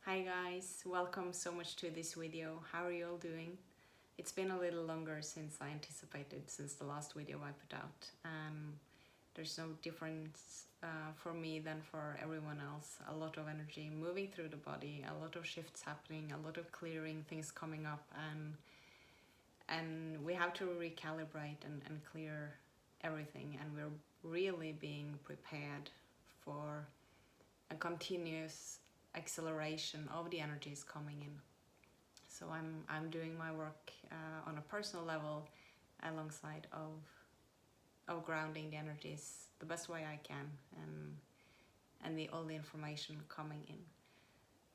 Hi guys, welcome so much to this video. How are you all doing? It's been a little longer since I anticipated, since the last video I put out. There's no difference for me than for everyone else. A lot of energy moving through the body, a lot of shifts happening, a lot of clearing, things coming up, and we have to recalibrate and clear everything, and we're really being prepared for a continuous acceleration of the energies coming in. So I'm doing my work on a personal level alongside of grounding the energies the best way I can, and all the information coming in.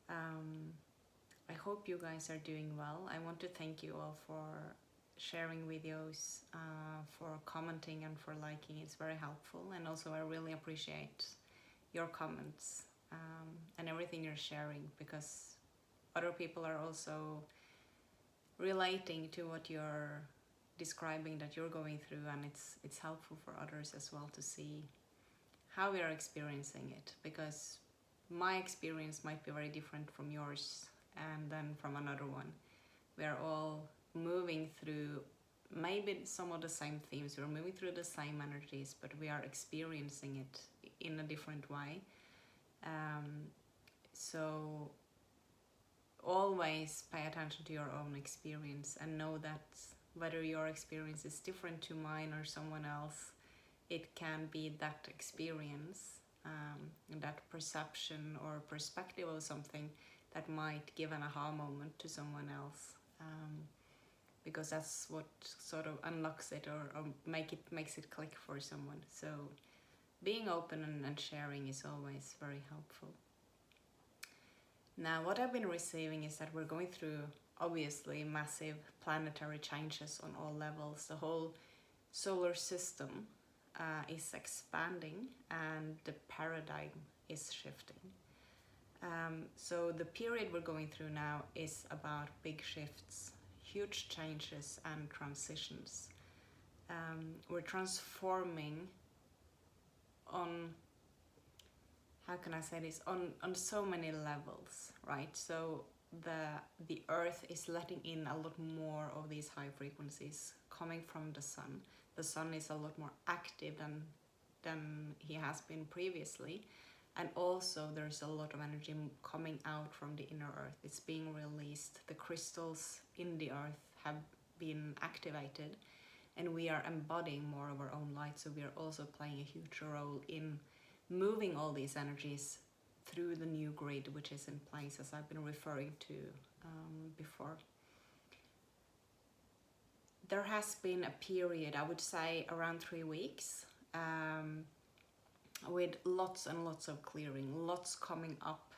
I hope you guys are doing well. I want to thank you all for sharing videos, for commenting and for liking. It's very helpful, and also I really appreciate your comments and everything you're sharing, because other people are also relating to what you're describing that you're going through, and it's helpful for others as well to see how we are experiencing it, because my experience might be very different from yours and then from another one. We are all moving through maybe some of the same themes, we're moving through the same energies, but we are experiencing it in a different way. So always pay attention to your own experience and know that whether your experience is different to mine or someone else, it can be that experience, that perception or perspective of something that might give an aha moment to someone else, because that's what sort of unlocks it or makes it click for someone. So being open and sharing is always very helpful. Now, what I've been receiving is that we're going through obviously massive planetary changes on all levels. The whole solar system is expanding and the paradigm is shifting. So the period we're going through now is about big shifts, huge changes and transitions. We're transforming on, how can I say this, on so many levels, right? So the earth is letting in a lot more of these high frequencies coming from the sun. The sun is a lot more active than he has been previously, and also there's a lot of energy coming out from the inner earth. It's being released. The crystals in the earth have been activated, and we are embodying more of our own light, so we are also playing a huge role in moving all these energies through the new grid, which is in place, as I've been referring to before. There has been a period, I would say around 3 weeks, with lots and lots of clearing, lots coming up,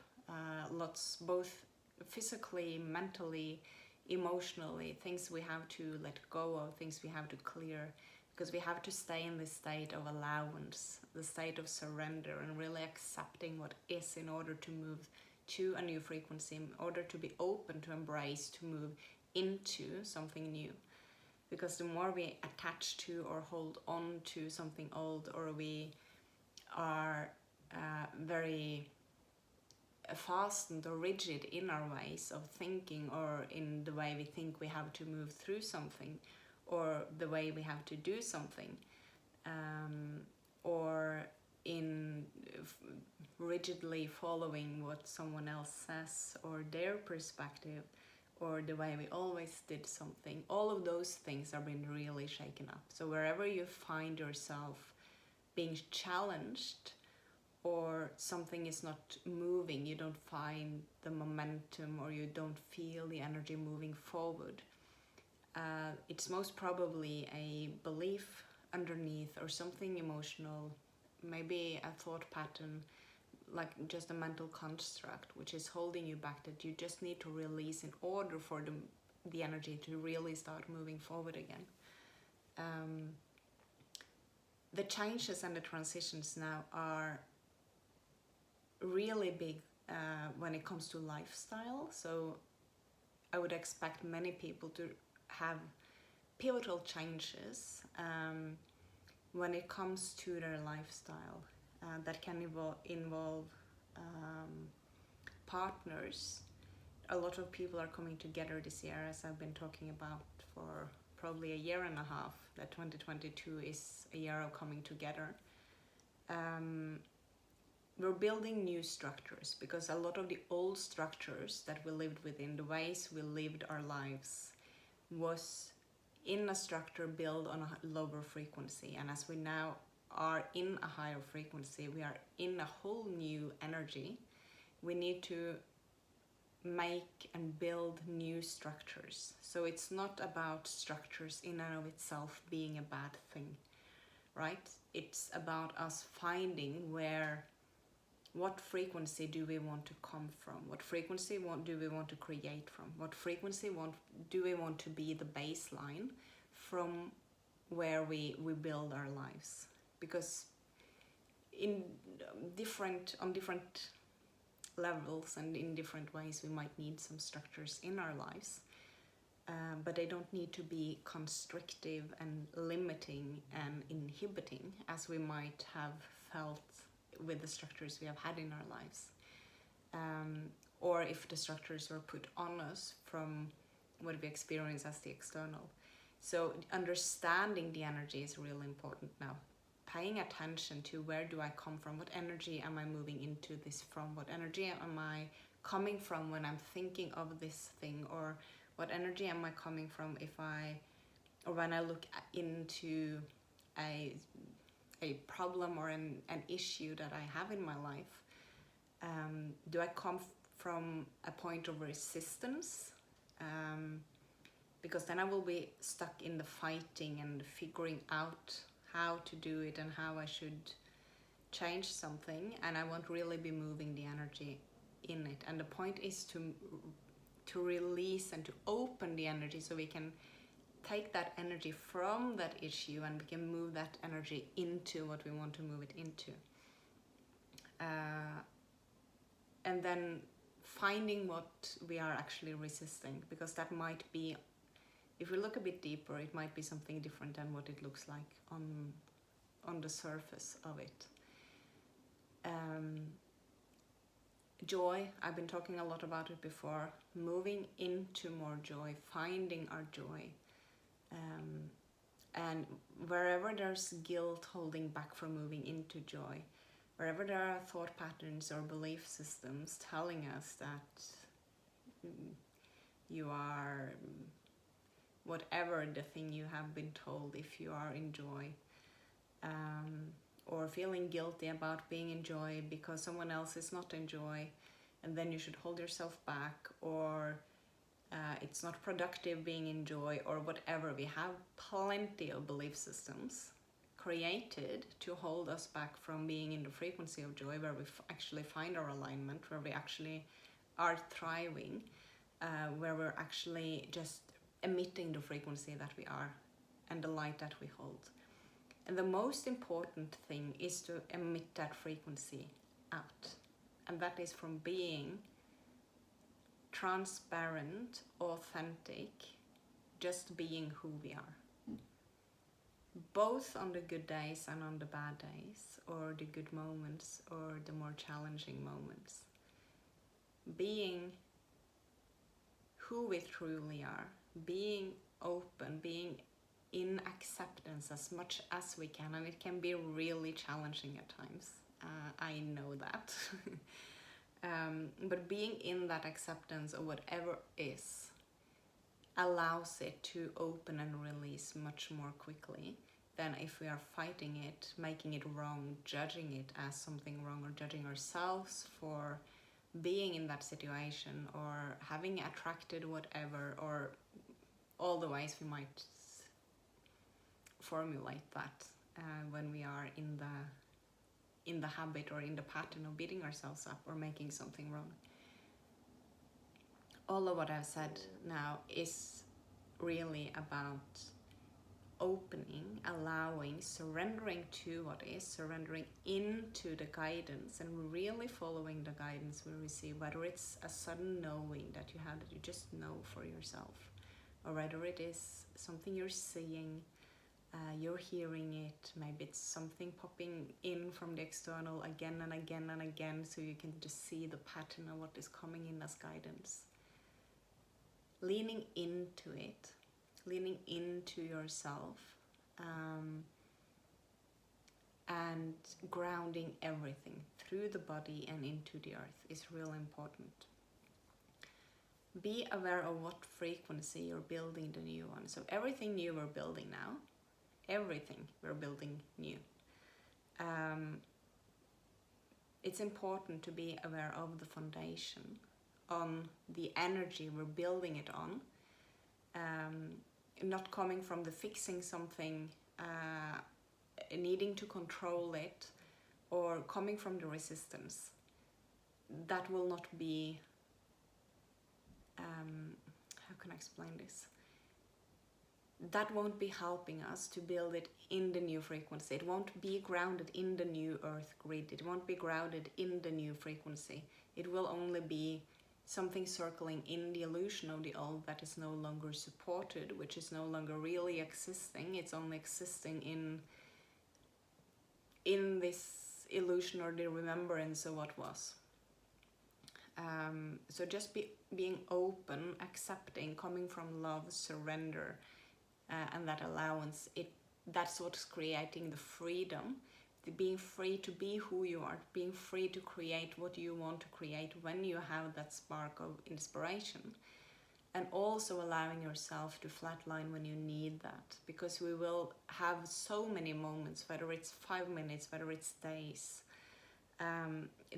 lots both physically, mentally, emotionally, things we have to let go of, things we have to clear, because we have to stay in this state of allowance, the state of surrender, and really accepting what is in order to move to a new frequency, in order to be open to embrace, to move into something new. Because the more we attach to or hold on to something old, or we are very fastened or rigid in our ways of thinking, or in the way we think we have to move through something, or the way we have to do something, or in rigidly following what someone else says or their perspective, or the way we always did something, all of those things are being really shaken up. So wherever you find yourself being challenged, or something is not moving, you don't find the momentum, or you don't feel the energy moving forward, it's most probably a belief underneath, or something emotional, maybe a thought pattern, like just a mental construct which is holding you back, that you just need to release in order for the energy to really start moving forward again. The changes and the transitions now are really big when it comes to lifestyle. So I would expect many people to have pivotal changes when it comes to their lifestyle, that can involve partners, a lot of people are coming together this year, as I've been talking about for probably a year and a half, that 2022 is a year of coming together. We're building new structures, because a lot of the old structures that we lived within, the ways we lived our lives, was in a structure built on a lower frequency. And as we now are in a higher frequency, we are in a whole new energy. We need to make and build new structures. So it's not about structures in and of itself being a bad thing, right? It's about us finding what frequency do we want to come from? What frequency do we want to create from? What frequency do we want to be the baseline from where we build our lives? Because on different levels and in different ways we might need some structures in our lives, but they don't need to be constrictive and limiting and inhibiting as we might have felt with the structures we have had in our lives, or if the structures were put on us from what we experience as the external. So understanding the energy is really important now. Paying attention to where do I come from, what energy am I moving into this from, what energy am I coming from when I'm thinking of this thing, or what energy am I coming from when I look into a problem or an issue that I have in my life. Do I come from a point of resistance? Because then I will be stuck in the fighting and figuring out how to do it and how I should change something, and I won't really be moving the energy in it. And the point is to release and to open the energy, so we can take that energy from that issue and we can move that energy into what we want to move it into. And then finding what we are actually resisting, because that might be, if we look a bit deeper, it might be something different than what it looks like on the surface of it. Joy, I've been talking a lot about it before, moving into more joy, finding our joy. And wherever there's guilt holding back from moving into joy, wherever there are thought patterns or belief systems telling us that you are whatever the thing you have been told if you are in joy, or feeling guilty about being in joy because someone else is not in joy, and then you should hold yourself back, or it's not productive being in joy, or whatever. We have plenty of belief systems created to hold us back from being in the frequency of joy, where we actually find our alignment, where we actually are thriving, where we're actually just emitting the frequency that we are and the light that we hold. And the most important thing is to emit that frequency out, and that is from being transparent, authentic, just being who we are, both on the good days and on the bad days, or the good moments or the more challenging moments. Being who we truly are, being open, being in acceptance as much as we can, and it can be really challenging at times. I know that. But being in that acceptance of whatever is allows it to open and release much more quickly than if we are fighting it, making it wrong, judging it as something wrong, or judging ourselves for being in that situation, or having attracted whatever, or all the ways we might formulate that when we are in the habit or in the pattern of beating ourselves up or making something wrong. All of what I've said now is really about opening, allowing, surrendering to what is, surrendering into the guidance, and really following the guidance we receive, whether it's a sudden knowing that you have, that you just know for yourself, or whether it is something you're seeing, You're hearing it, maybe it's something popping in from the external again and again and again, so you can just see the pattern of what is coming in as guidance. Leaning into it, leaning into yourself, and grounding everything through the body and into the earth is real important. Be aware of what frequency you're building the new one. So everything new we're building now, everything we're building new. It's important to be aware of the foundation, on the energy we're building it on, not coming from the fixing something, needing to control it, or coming from the resistance. That will not be, how can I explain this? That won't be helping us to build it in the new frequency. It won't be grounded in the new earth grid. It won't be grounded in the new frequency. It will only be something circling in the illusion of the old that is no longer supported, which is no longer really existing. It's only existing in this illusion or the remembrance of what was. So just being open, accepting, coming from love, surrender, and that allowance, that's what's creating the freedom, being free to be who you are, being free to create what you want to create when you have that spark of inspiration, and also allowing yourself to flatline when you need that, because we will have so many moments, whether it's 5 minutes, whether it's days,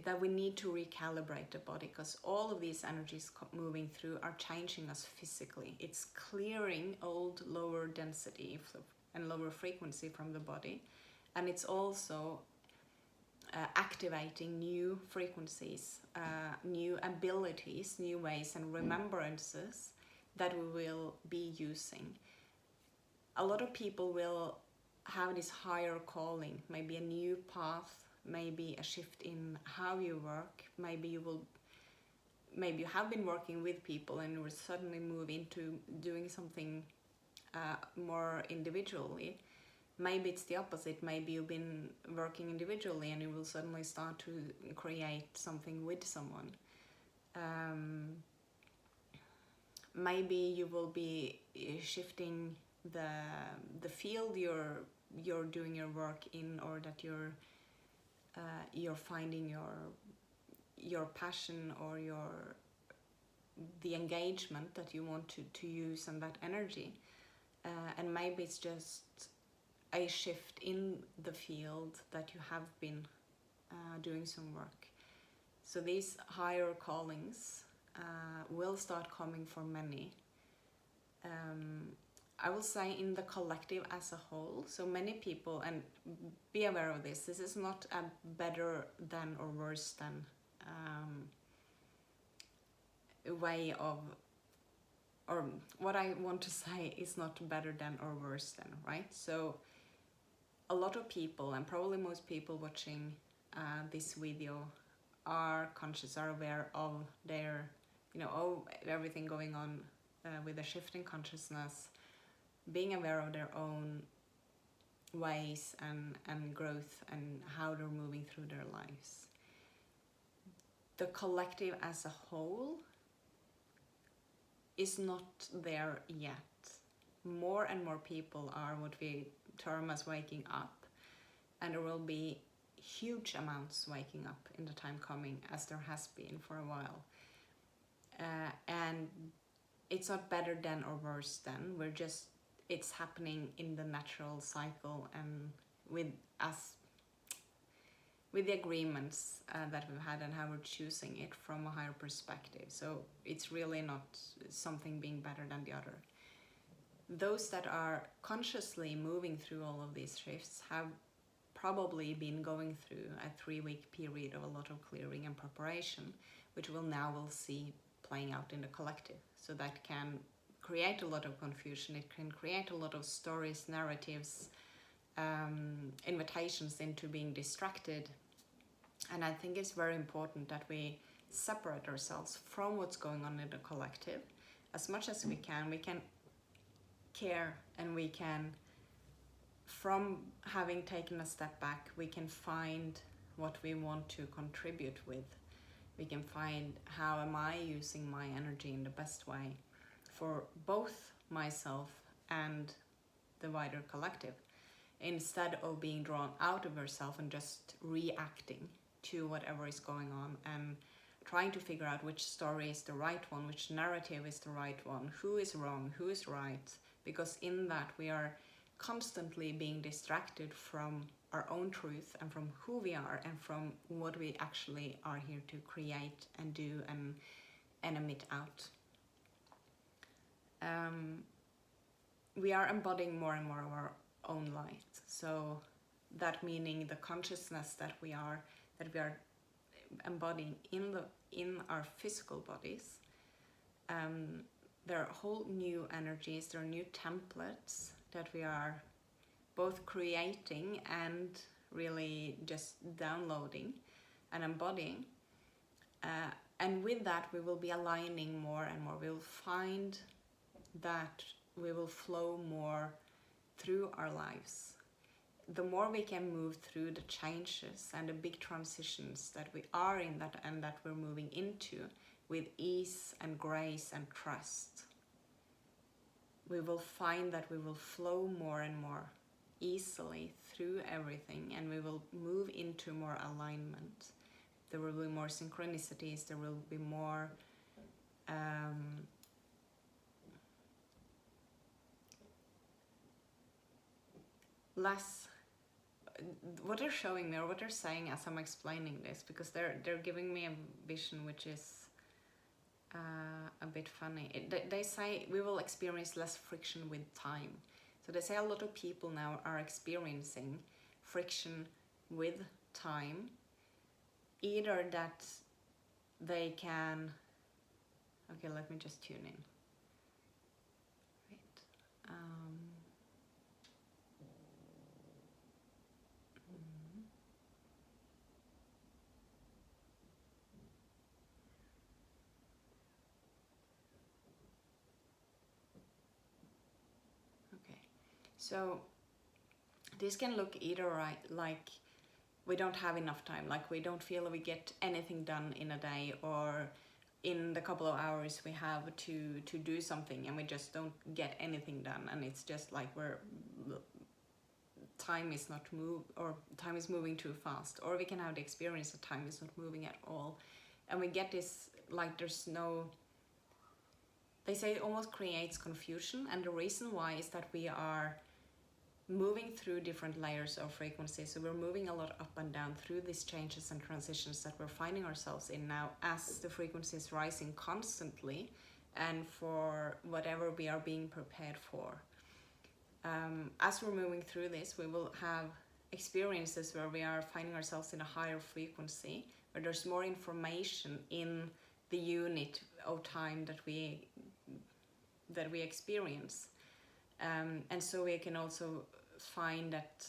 that we need to recalibrate the body, because all of these energies moving through are changing us physically. It's clearing old lower density and lower frequency from the body, and it's also activating new frequencies, new abilities, new ways and remembrances that we will be using. A lot of people will have this higher calling, maybe a new path, maybe a shift in how you work, maybe you have been working with people and you will suddenly move into doing something more individually. Maybe it's the opposite. Maybe you've been working individually and you will suddenly start to create something with someone. Maybe you will be shifting the field you're doing your work in, or that you're finding your passion or the engagement that you want to use, and that energy. And maybe it's just a shift in the field that you have been doing some work. So these higher callings will start coming for many. I will say in the collective as a whole, so many people, and be aware of this is not a better than or worse than way of, or what I want to say is not better than or worse than, right? So a lot of people, and probably most people watching this video, are conscious, are aware of their, everything going on with the shift in consciousness, being aware of their own ways and growth and how they're moving through their lives. The collective as a whole is not there yet. More and more people are what we term as waking up, and there will be huge amounts waking up in the time coming, as there has been for a while. And it's not better than or worse than, it's happening in the natural cycle, and with the agreements that we've had and how we're choosing it from a higher perspective. So it's really not something being better than the other. Those that are consciously moving through all of these shifts have probably been going through a 3-week period of a lot of clearing and preparation, which we'll see playing out in the collective. So that can create a lot of confusion. It can create a lot of stories, narratives, invitations into being distracted. And I think it's very important that we separate ourselves from what's going on in the collective as much as we can. We can care and we can from having taken a step back, we can find what we want to contribute with. We can find, how am I using my energy in the best way for both myself and the wider collective, instead of being drawn out of yourself and just reacting to whatever is going on and trying to figure out which story is the right one, which narrative is the right one, who is wrong, who is right, because in that we are constantly being distracted from our own truth and from who we are and from what we actually are here to create and do and emit out. We are embodying more and more of our own light. So that meaning the consciousness that we are embodying in our physical bodies. There are whole new energies, there are new templates that we are both creating and really just downloading and embodying. And with that, we will be aligning more and more. We'll find that we will flow more through our lives. The more we can move through the changes and the big transitions that we are in that and that we're moving into with ease and grace and trust, we will find that we will flow more and more easily through everything, and we will move into more alignment. There will be more synchronicities, there will be more less, what they're showing me or what they're saying as I'm explaining this, because they're giving me a vision which is a bit funny. They say we will experience less friction with time. So they say a lot of people now are experiencing friction with time, either that they can, okay, let me just tune in. Wait. So this can look either right, like we don't have enough time, like we don't feel we get anything done in a day, or in the couple of hours we have to do something and we just don't get anything done, and it's just like time is moving too fast. Or we can have the experience that time is not moving at all, and we get this, like there's no, they say it almost creates confusion. And the reason why is that we are moving through different layers of frequency. So we're moving a lot up and down through these changes and transitions that we're finding ourselves in now, as the frequency is rising constantly, and for whatever we are being prepared for. As we're moving through this, we will have experiences where we are finding ourselves in a higher frequency, where there's more information in the unit of time that we experience. And so we can also find that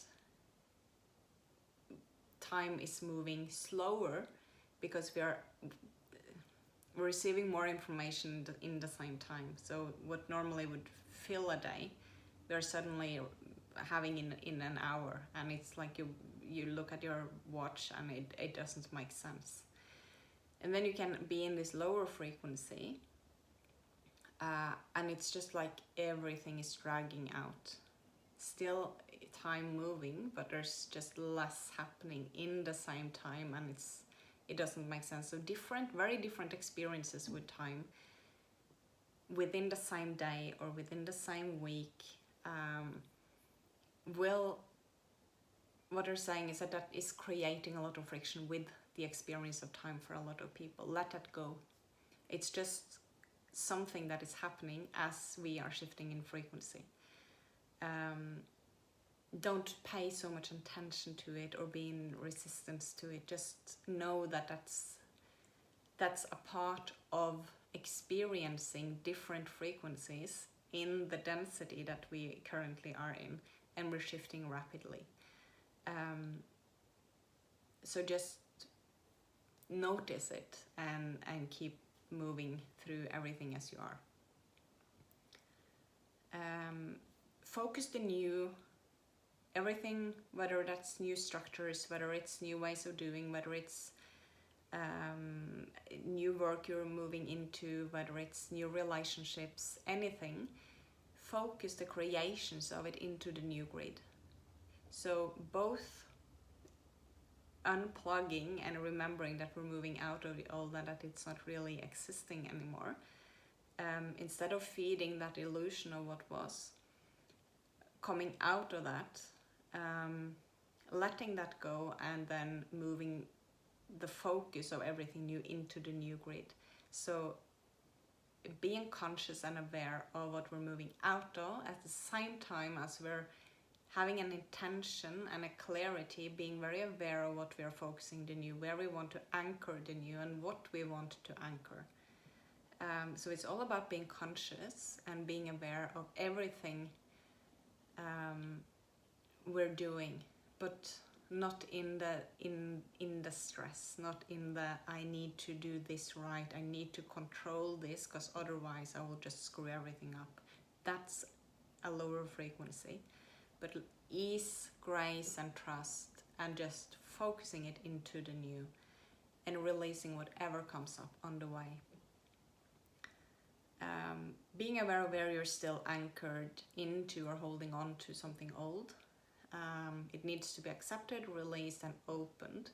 time is moving slower because we're receiving more information in the same time. So what normally would fill a day, we're suddenly having in an hour, and it's like you look at your watch and it doesn't make sense. And then you can be in this lower frequency, and it's just like everything is dragging out. Still time moving, but there's just less happening in the same time, and it doesn't make sense. So very different experiences with time within the same day or within the same week. What they're saying is that is creating a lot of friction with the experience of time for a lot of people. Let that go. It's just something that is happening as we are shifting in frequency. Don't pay so much attention to it or be in resistance to it. Just know that that's a part of experiencing different frequencies in the density that we currently are in, and we're shifting rapidly. So just notice it and keep moving through everything as you are. Focus the new everything, whether that's new structures, whether it's new ways of doing, whether it's new work you're moving into, whether it's new relationships, anything, focus the creations of it into the new grid. So both unplugging and remembering that we're moving out of the old and that it's not really existing anymore, instead of feeding that illusion of what was, coming out of that, letting that go, and then moving the focus of everything new into the new grid. So being conscious and aware of what we're moving out of, at the same time as we're having an intention and a clarity, being very aware of what we are focusing the new, where we want to anchor the new, and what we want to anchor. So it's all about being conscious and being aware of everything we're doing, but not in the stress, not in the I need to do this right, I need to control this because otherwise I will just screw everything up. That's a lower frequency. But ease, grace and trust, and just focusing it into the new and releasing whatever comes up on the way. Being aware of where you're still anchored into or holding on to something old. It needs to be accepted, released and opened,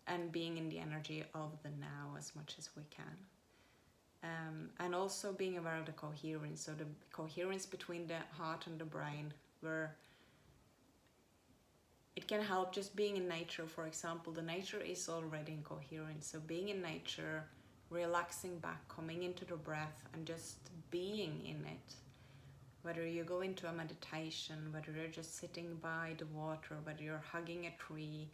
and being in the energy of the now as much as we can. And also being aware of the coherence, so the coherence between the heart and the brain, where it can help just being in nature. For example, the nature is already in coherence, so being in nature, relaxing back, coming into the breath and just being in it. Whether you go into a meditation, whether you're just sitting by the water, whether you're hugging a tree,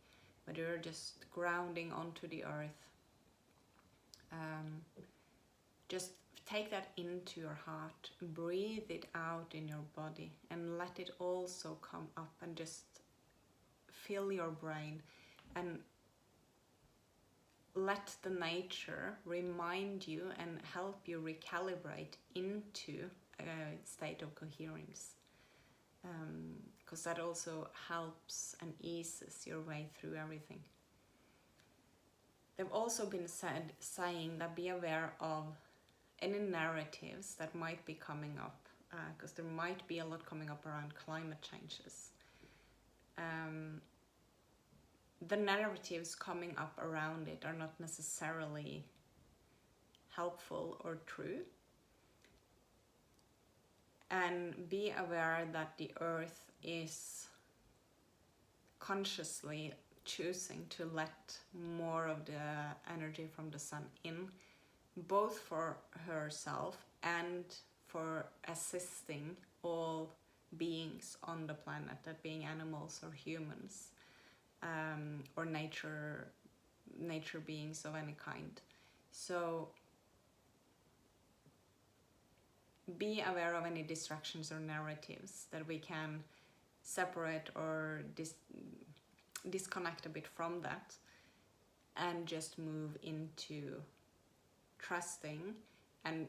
whether you're just grounding onto the earth, just take that into your heart, breathe it out in your body, and let it also come up and just fill your brain, and let the nature remind you and help you recalibrate into a state of coherence, because that also helps and eases your way through everything. They've also been saying that be aware of any narratives that might be coming up, because there might be a lot coming up around climate changes. The narratives coming up around it are not necessarily helpful or true. And be aware that the earth is consciously choosing to let more of the energy from the sun in, both for herself and for assisting all beings on the planet, that being animals or humans, or nature beings of any kind. So be aware of any distractions or narratives that we can separate or disconnect a bit from that, and just move into trusting and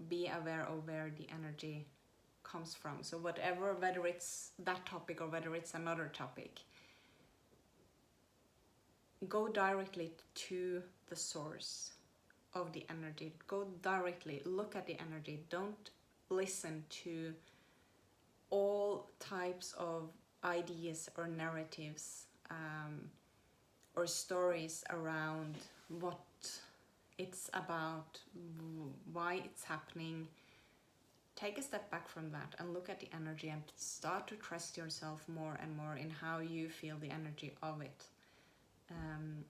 be aware of where the energy comes from. So whatever, whether it's that topic or whether it's another topic, go directly to the source of the energy. Go directly, look at the energy. Don't listen to all types of ideas or narratives, or stories around what it's about, why it's happening. Take a step back from that and look at the energy, and start to trust yourself more and more in how you feel the energy of it,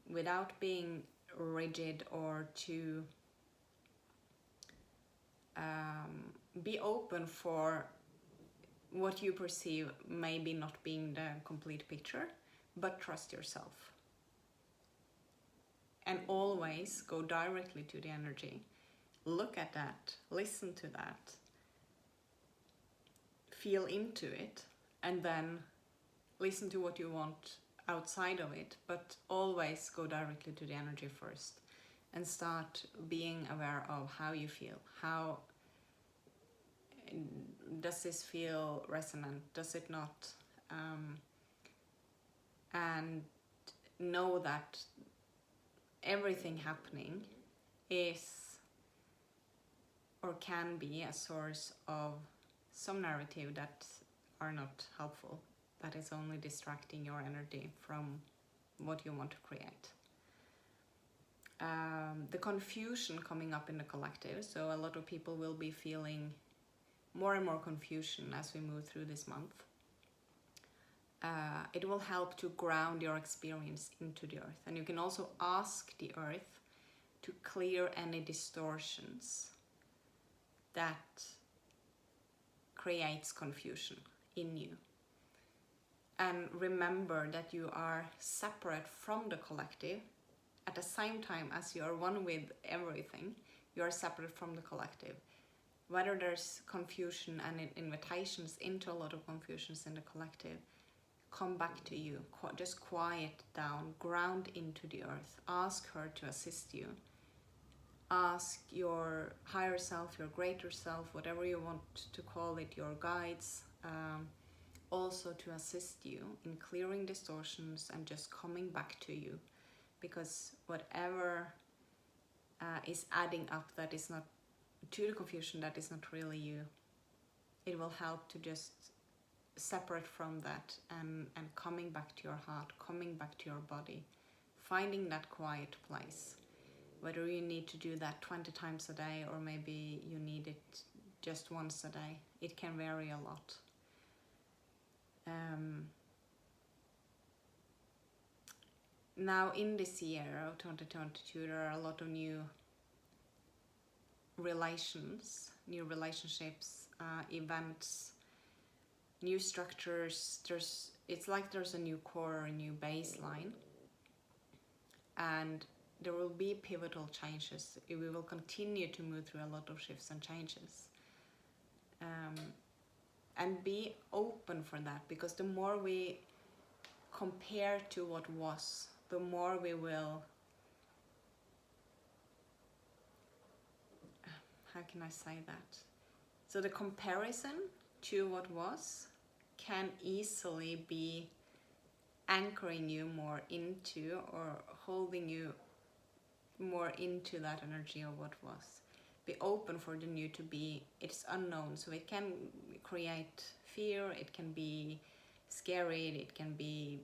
without being rigid or to be open for what you perceive maybe not being the complete picture, but trust yourself. And always go directly to the energy. Look at that, listen to that, feel into it, and then listen to what you want outside of it, but always go directly to the energy first, and start being aware of how you feel. How does this feel resonant? Does it not? and know that everything happening is or can be a source of some narrative that are not helpful, that is only distracting your energy from what you want to create. The confusion coming up in the collective, so a lot of people will be feeling more and more confusion as we move through this month. It will help to ground your experience into the earth, and you can also ask the earth to clear any distortions that creates confusion in you. And remember that you are separate from the collective. At the same time as you are one with everything, you are separate from the collective. Whether there's confusion and invitations into a lot of confusions in the collective, come back to you. Just quiet down, ground into the earth. Ask her to assist you. Ask your higher self, your greater self, whatever you want to call it, your guides, also to assist you in clearing distortions and just coming back to you. Because whatever is adding up that is not to the confusion, that is not really you, it will help to just separate from that and coming back to your heart, coming back to your body, finding that quiet place. Whether you need to do that 20 times a day or maybe you need it just once a day, it can vary a lot. Now in this year of 2022, there are a lot of new relationships, events, new structures. It's like there's a new core, a new baseline, and there will be pivotal changes. We will continue to move through a lot of shifts and changes, and be open for that, because the more we compare to what was, the more we will, how can I say that? So the comparison to what was can easily be anchoring you more into, or holding you more into that energy of what was. Be open for the new to be, it's unknown, so it can create fear, it can be scary, it can be,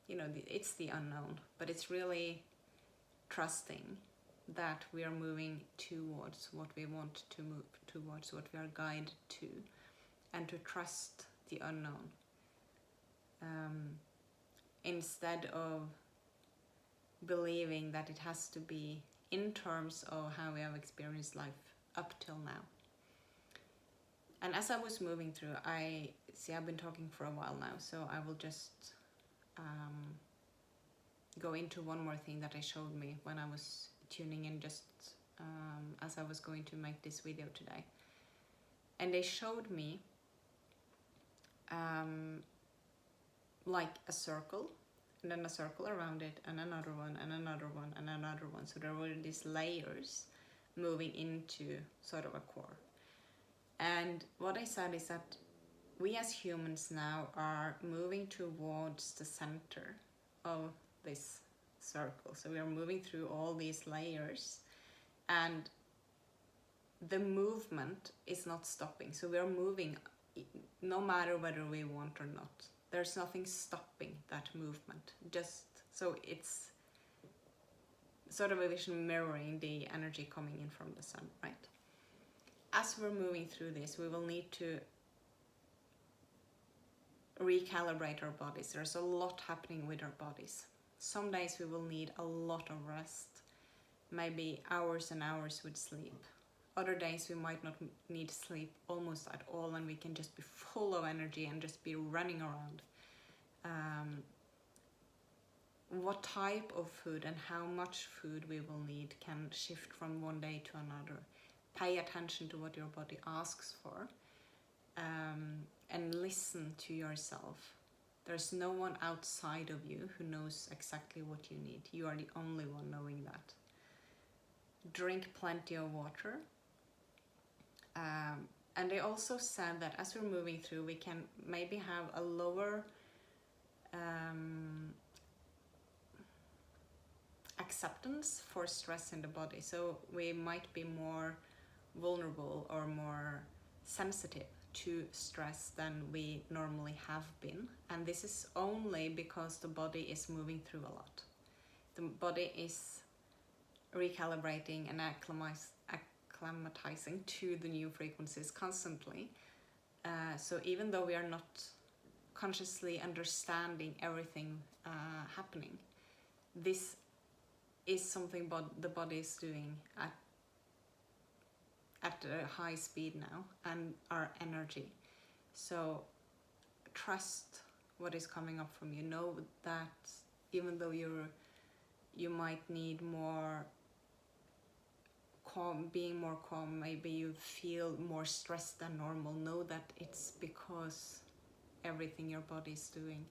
it's the unknown, but it's really trusting that we are moving towards what we want to move towards, what we are guided to, and to trust the unknown, instead of believing that it has to be in terms of how we have experienced life up till now. And as I was moving through, I've been talking for a while now, so I will just go into one more thing that they showed me when I was tuning in, just as I was going to make this video today. And they showed me like a circle, and then a circle around it, and another one, and another one, and another one. So there were these layers moving into sort of a core. And what I said is that we as humans now are moving towards the center of this circle. So we are moving through all these layers, and the movement is not stopping. So we are moving no matter whether we want or not. There's nothing stopping that movement. Just so it's sort of a vision mirroring the energy coming in from the sun, right? As we're moving through this, we will need to recalibrate our bodies. There's a lot happening with our bodies. Some days we will need a lot of rest, maybe hours and hours with sleep. Other days we might not need sleep almost at all, and we can just be full of energy and just be running around. What type of food and how much food we will need can shift from one day to another. Pay attention to what your body asks for, and listen to yourself. There's no one outside of you who knows exactly what you need. You are the only one knowing that. Drink plenty of water, And they also said that as we're moving through, we can maybe have a lower acceptance for stress in the body. So we might be more vulnerable or more sensitive to stress than we normally have been. And this is only because the body is moving through a lot. The body is recalibrating and acclimatizing to the new frequencies constantly. So even though we are not consciously understanding everything happening, this is something the body is doing at a high speed now, and our energy. So trust what is coming up from you. Know that even though you might need more calm, being more calm, maybe you feel more stressed than normal, know that it's because everything your body is doing.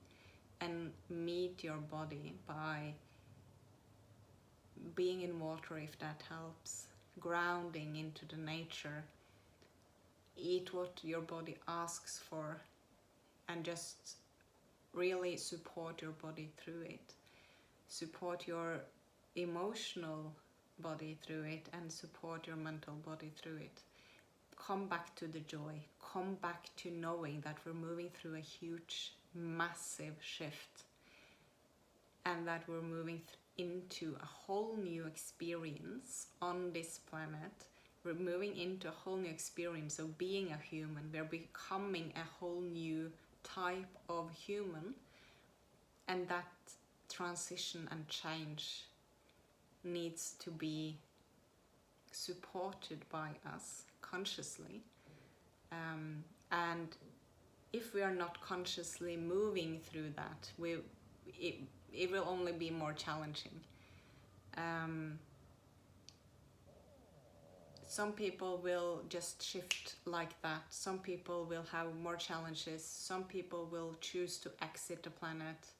And meet your body by being in water if that helps, grounding into the nature, eat what your body asks for, and just really support your body through it. Support your emotional body through it, and support your mental body through it. Come back to the joy, come back to knowing that we're moving through a huge, massive shift, and that we're moving into a whole new experience on this planet. We're moving into a whole new experience of being a human. We're becoming a whole new type of human, and that transition and change needs to be supported by us consciously. And if we are not consciously moving through that, it will only be more challenging. Some people will just shift like that. Some people will have more challenges. Some people will choose to exit the planet.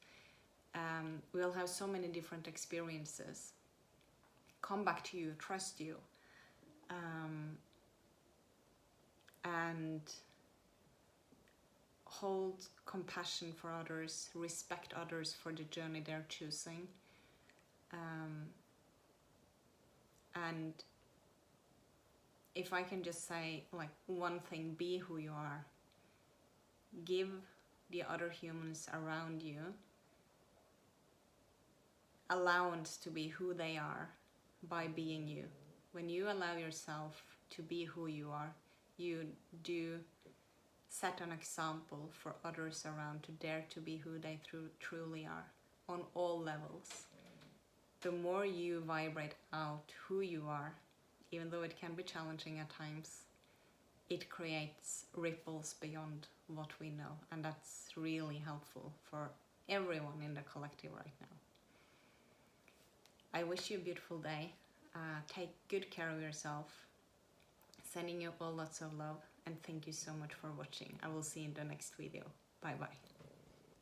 We'll have so many different experiences. Come back to you, trust you, and hold compassion for others, respect others for the journey they're choosing, and if I can just say like one thing, be who you are. Give the other humans around you allowance to be who they are by being you. When you allow yourself to be who you are, you do set an example for others around to dare to be who they truly are on all levels. The more you vibrate out who you are, even though it can be challenging at times, it creates ripples beyond what we know, and that's really helpful for everyone in the collective right now. I wish you a beautiful day. Take good care of yourself. Sending you all lots of love, and thank you so much for watching. I will see you in the next video. Bye bye.